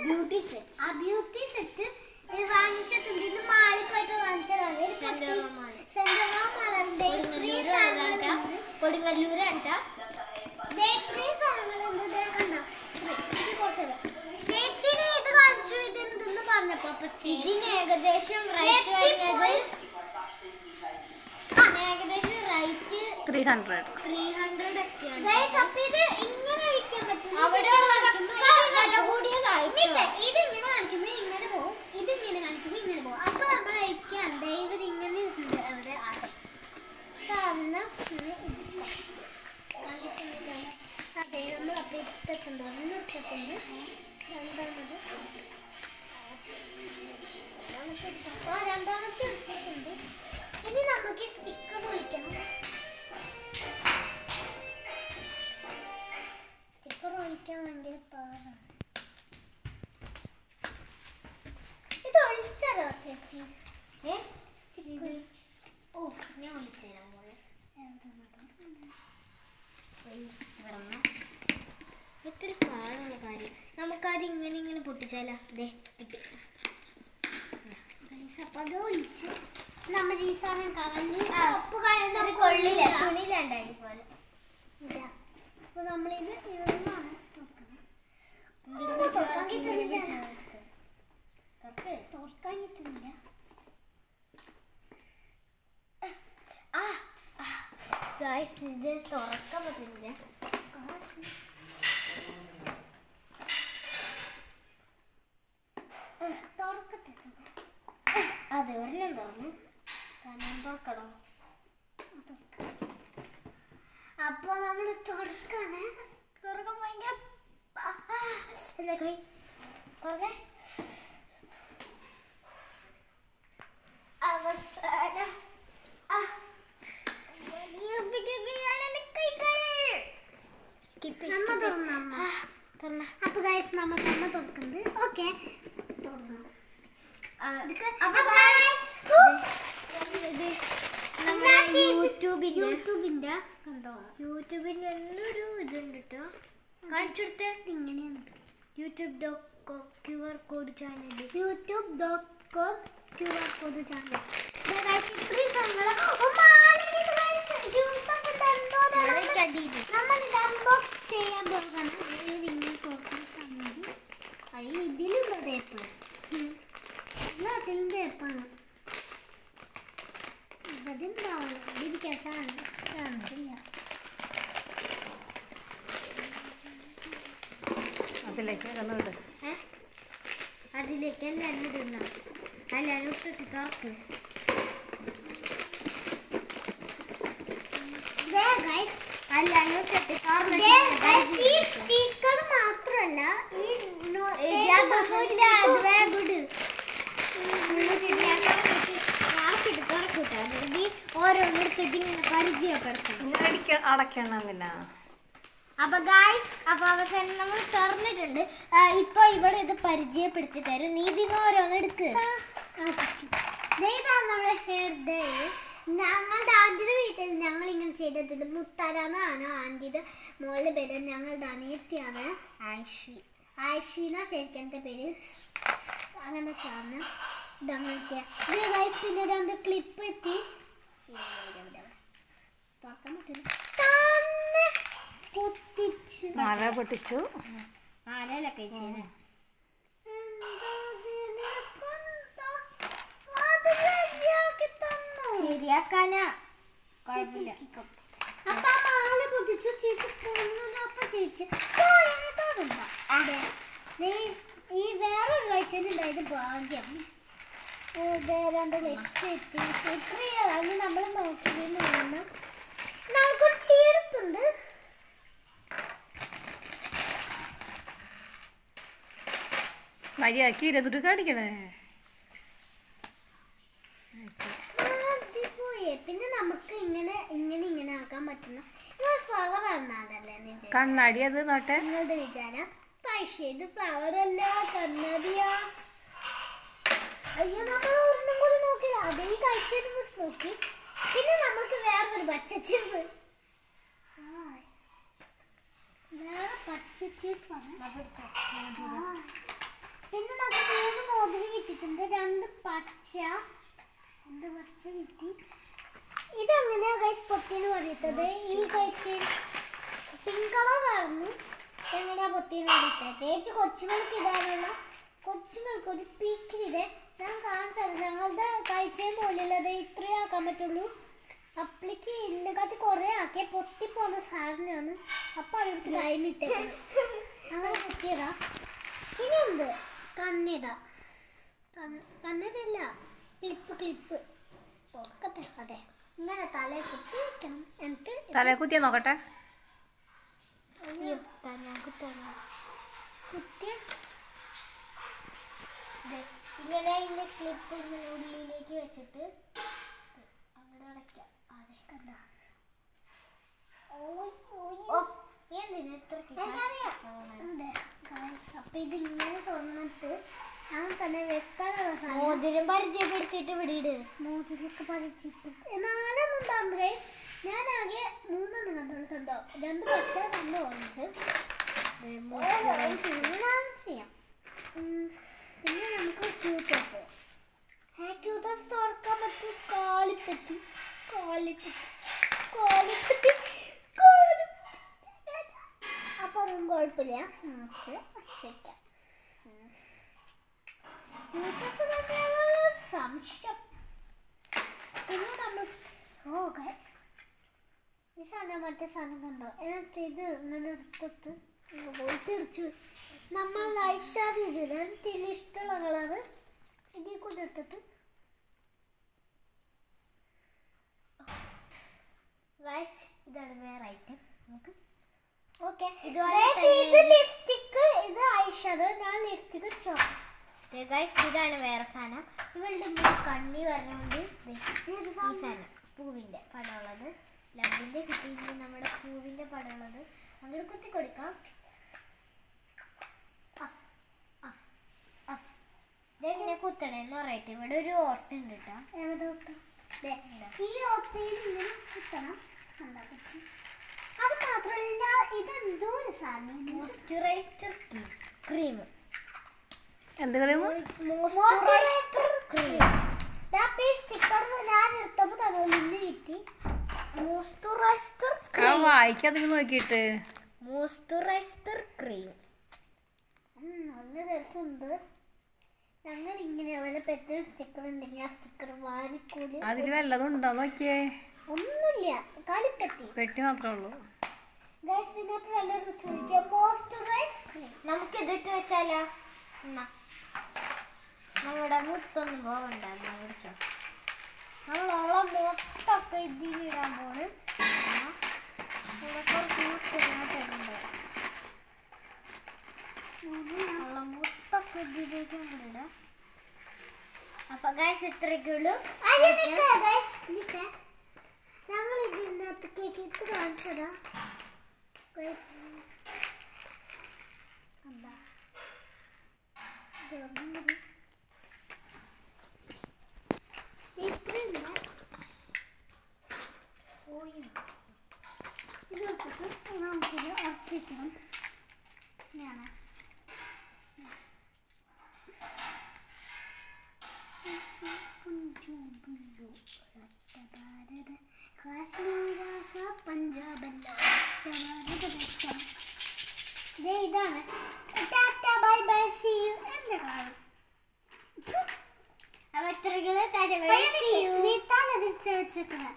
Beauty set വാങ്ങിച്ചിട്ടുണ്ട്. ഇത് മാളിൽ പോയിട്ട് വാങ്ങിച്ചതാണ്. കൊടുങ്ങല്ലൂരാണ്. ചേച്ചിനെ ഇത് കാണിച്ചു. ഇത് എന്തെന്ന് പറഞ്ഞപ്പോ ഇതിന് ഏകദേശം റേറ്റ് 300 ഒക്കെയാണ്. ഇങ്ങനെ ഒഴിക്കാൻ പറ്റും. ഇതിങ്ങനെ കാണിക്കുമ്പോ ഇങ്ങനെ പോകും, ഇതിങ്ങനെ കാണിക്കുമ്പോ ഇങ്ങനെ പോകും. അപ്പൊ നമ്മൾ ഒഴിക്കാൻ ദൈവം ഇങ്ങനെ അവിടെ സാധനം. അതെ, നമ്മൾ അവിടെ ഇട്ടിട്ടുണ്ട്. രണ്ടാമത്തെ ഇട്ടിട്ടുണ്ട്. ഇനി നമുക്ക് സ്റ്റിക്കർ ഒഴിക്കണം. സ്റ്റിക്കർ ഒഴിക്കാൻ ഭയങ്കര പാടാണ്. ഇത് ഒഴിച്ചാലോ ചേച്ചി? ഓ, ഞാൻ ഒഴിച്ചുതരാൻ പോലെ. ഇത്തിരി പാടുള്ള കാര്യം. നമുക്കത് ഇങ്ങനെ പൊട്ടിച്ചാലോ? അതെ, കിട്ടി. അപ്പൊ അത് ഒഴിച്ച് നമ്മൾ ഈ സാധനം കളഞ്ഞ് കൊള്ളില്ല, തുണിയിലുണ്ടായി പോലെ. അപ്പൊ നമ്മളിത് ഇവിടുന്നാണ് തുറക്കാൻ കിട്ടുന്നില്ല. ഇത് തുറക്കാൻ പറ്റുന്നില്ല. അതെ, ഒരെണ്ണം തുറന്നു. തുറക്കണോ? അപ്പൊ നമ്മള് തുറക്കാണ്. തുറക്കാൻ ഭയങ്കര കൈ തുറക്കേ. അവസാനം അപ്പൊ ഗൈസ് നമ്മൾ അമ്മ തുറക്കുന്നത്. ഓക്കെ, യൂട്യൂബിന്റെ നല്ലൊരു ഇതുണ്ട് കേട്ടോ. കാണിച്ചെടുത്ത് ഇങ്ങനെയാണ്. youtube.com QR code channel. youtube.com QR code channel. ചെയ്യാൻ പോകണം. ഇതിലുള്ള തേപ്പ്, എല്ലാത്തിലും തേപ്പാണ്. ഇതിണ്ടാവും. ഇത് കേസാണ്. അതിലേക്ക് എല്ലാവരും ഇടുന്ന എല്ലാവരും ഇട്ടിട്ട് താക്ക്. സ്റ്റിക്കർ മാത്രല്ല, അടയ്ക്കണം. അപ്പൊ ഗൈസ്, അപ്പൊ അവസാനം നമ്മൾ തുറന്നിട്ടുണ്ട്. ഇപ്പൊ ഇവിടെ ഇത് പരിചയപ്പെടുത്തി തരും. നീ ഇതിന് ഓരോന്ന് എടുക്ക്. നമ്മുടെ ഹെയർ ഡേ. ഞങ്ങളുടെ ആന്റിയുടെ വീട്ടിൽ ഞങ്ങൾ ഇങ്ങനെ ചെയ്തത്. മുത്തരാന്നാണ് ആന്റിയുടെ മോളുടെ പേര്. ഞങ്ങളുടെ അനിയത്തിയാണ് ആയിഷീന ശരിക്കത്തെ പേര്. അങ്ങനെ സാധനം ഇതങ്ങനത്തെ. പിന്നെ രണ്ട് ക്ലിപ്പ് എത്തി. തുറക്കാൻ പറ്റില്ല. മാല പൊട്ടിച്ചു. മാലയിലൊക്കെ ശരിയാക്കാനാ കുഴപ്പമില്ല. അപ്പൊ ആ മാല പൊട്ടിച്ചു. ചേച്ചി ഈ വേറൊരു കാഴ്ചയുണ്ടായത് ഭാഗ്യം. രണ്ട് ക്ലിപ്സ് എത്തി. എത്രയാണ് നമ്മൾ നോക്കിയതെന്ന് തോന്നുന്നു. നമുക്കൊരു ചീടുപ്പുണ്ട്. മര്യാദക്ക് ഇരുന്നിട്ട് കാണിക്കണേ. പിന്നെ നമുക്ക് ഇങ്ങനെ ആക്കാൻ പറ്റുന്ന ഫ്ലവർ ആണല്ലേ കണ്ണാടി. അത് നോട്ടെ. നിങ്ങളുടെ വിചാരം പക്ഷേ ഇത് ഫ്ലവർ അല്ല, കണ്ണാടിയാ. അയ്യോ, നമ്മൾ ഒരെണ്ണം കൂടി നോക്കില്ല. അതേ കഴിച്ചിട്ട് നോക്കി. പിന്നെ നമുക്ക് വേറൊരു പച്ചച്ചെരുപ്പ്. വേറെ പച്ചച്ചെരുപ്പാണ്. പിന്നെ നമുക്ക് 3 മോതിരം കിട്ടിയിട്ടുണ്ട്. 2 പച്ച കിട്ടി. ഇതെങ്ങനെയാ ഗൈസ് പൊത്തിന്ന് പറയുന്നത്? ഈ കഴിച്ച് പിങ്ക് കളറായിരുന്നു. എങ്ങനെയാ പൊത്തിന്ന് പറയുന്നത്? ചേച്ചി കൊച്ചുങ്ങൾക്ക് ഇടാനുള്ള കൊച്ചുങ്ങൾക്ക് ഒരു പീക്കിലിത് ഞാൻ കാണിച്ചത്. ഞങ്ങളുടെ കഴിച്ചതിന് മുകളിലത് ഇത്രയും ആക്കാൻ പറ്റുള്ളൂ. അപ്പളേക്ക് ഇതിനെക്കാട്ടി കുറേ ആക്കിയ പൊത്തിപ്പോന്ന സാധനമാണ്. അപ്പൊ അതെടുത്ത് കഴിഞ്ഞിട്ടേ അങ്ങനെ പൊത്തിയതാ. ഇനി എന്ത് കണ്ണിട കണ്ണിടല്ല ക്ലിപ്പ് തുറക്കട്ടെ. അതെ ഇങ്ങനെ തലയിൽ കുത്തി വെക്കണം. എന്നിട്ട് തലേ കുത്തിയാ നോക്കട്ടെ. കുത്തിയ ഇങ്ങനെ ഇതിന്റെ ക്ലിപ്പ് ഉള്ളിലേക്ക് വെച്ചിട്ട് അങ്ങനെ അടയ്ക്കാം. അതെ കണ്ട അപ്പൊ ഇത് ഇങ്ങനെ തുറന്നിട്ട് അങ്ങനെ തന്നെ വെക്കാനുള്ള മോതിരം പരിചയപ്പെടുത്തിയിട്ട് വിടിയിട്. മോതിരൊക്കെ പരിചയപ്പെടുത്തി നാലൊന്നും താണ്ട് ഗൈസ്. ഞാൻ ആകെ 3 കണ്ടുകൊടുത്തുണ്ടോ. 2 പച്ച 2 ഓറഞ്ച് ചെയ്യാം. പിന്നെ നമുക്ക് ക്യൂട്ടസ് തുറക്കാൻ പറ്റും. കാലിപ്പറ്റി അപ്പൊ അതൊന്നും കുഴപ്പമില്ല. നമുക്ക് വെക്കാം. സംശയം. പിന്നെ നമ്മൾ ഈ സാധനം മറ്റേ സാധനം കണ്ടോ? എന്നിട്ട് ഇത് ഇങ്ങനെ എടുത്തിട്ട് പോയി തിരിച്ചു. നമ്മൾ ഐഷാദ് ഇതിൽ ഇഷ്ടമുള്ള കളറ് ഇതിൽ കൂടെ എടുത്തിട്ട് ഇതാണ് വേറെ ഐറ്റം. നമുക്ക് ഓക്കെ. ഇത് ലിപ്സ്റ്റിക്ക്, ഇത് ഐഷാദ്, ഞാൻ ലിപ്സ്റ്റിക്ക് ചോക്ലേറ്റ്. ഇതാണ് വേറെ സാധനം. ഇവളുടെ കണ്ണി പറഞ്ഞുകൊണ്ട് ഈ സാധനം പൂവിൻ്റെ പടമുള്ളത്. ലവിൻ്റെ കിട്ടിയിട്ട് നമ്മുടെ പൂവിൻ്റെ പടമുള്ളത് അങ്ങനെ കുത്തി കൊടുക്കാം. ഇതെങ്ങനെ കുത്തണേന്ന് പറയട്ടെ. ഇവിടെ ഒരു ഓട്ടം ഉണ്ട് കേട്ടോ. എവിടെ ഓട്ടം? ഈ ഓട്ടയിൽ ഇങ്ങനെ കുത്തണം. അത് മാത്രമല്ല ഇതെന്തോ ഒരു സാധനം മോയ്സ്ചറൈസർ ക്രീം. എന്ത് ക്രീം? Moisturiser cream. സ്റ്റിക്കർ ഞാൻ എടുത്തപ്പോ തന്നോലിന്ന് കിട്ടി. മോയ്സ്ചറൈസർ വായിക്കാതിന് നോക്കിയിട്ട് മോയ്സ്ചറൈസർ ക്രീം നല്ല രസമുണ്ട്. ഞങ്ങൾ ഇങ്ങനെ അവരെ പറ്റിയ സ്റ്റിക്കർ ഉണ്ടെങ്കിൽ ആ സ്റ്റിക്കർ വാരിക്കൂടി. അതിൽ വല്ലതും ഉണ്ടോ നോക്കിയേ? ഒന്നുമില്ല, കാലിപ്പറ്റി പെട്ടി മാത്രമേ ഉള്ളൂ. നമുക്ക് ഇതിട്ട് വെച്ചാലോ? നമ്മുടെ മുത്തൊന്നും പോകണ്ട. വിളിച്ചോ നമ്മളുള്ള മൊത്തൊക്കെ ഇതിലിടാൻ പോണ്. കുറച്ച് മുത്തിനോട്ടുണ്ട്. മുത്തൊക്കെ ഇതിലേക്ക് ഇടാം. അപ്പൊ ഗൈസ് ഇത്രയ്ക്കുള്ളൂ. ഞങ്ങൾ ഇതിനകത്ത് കേക്ക് ഇട്ട് കാണിച്ചതാ. നമുക്കിത് അടച്ചിരിക്കണം. ഞാൻ ഇതാണ്. Bye bye, see you. എന്റെ കാണും അവത്രകള് തല വെച്ചേക്കണം.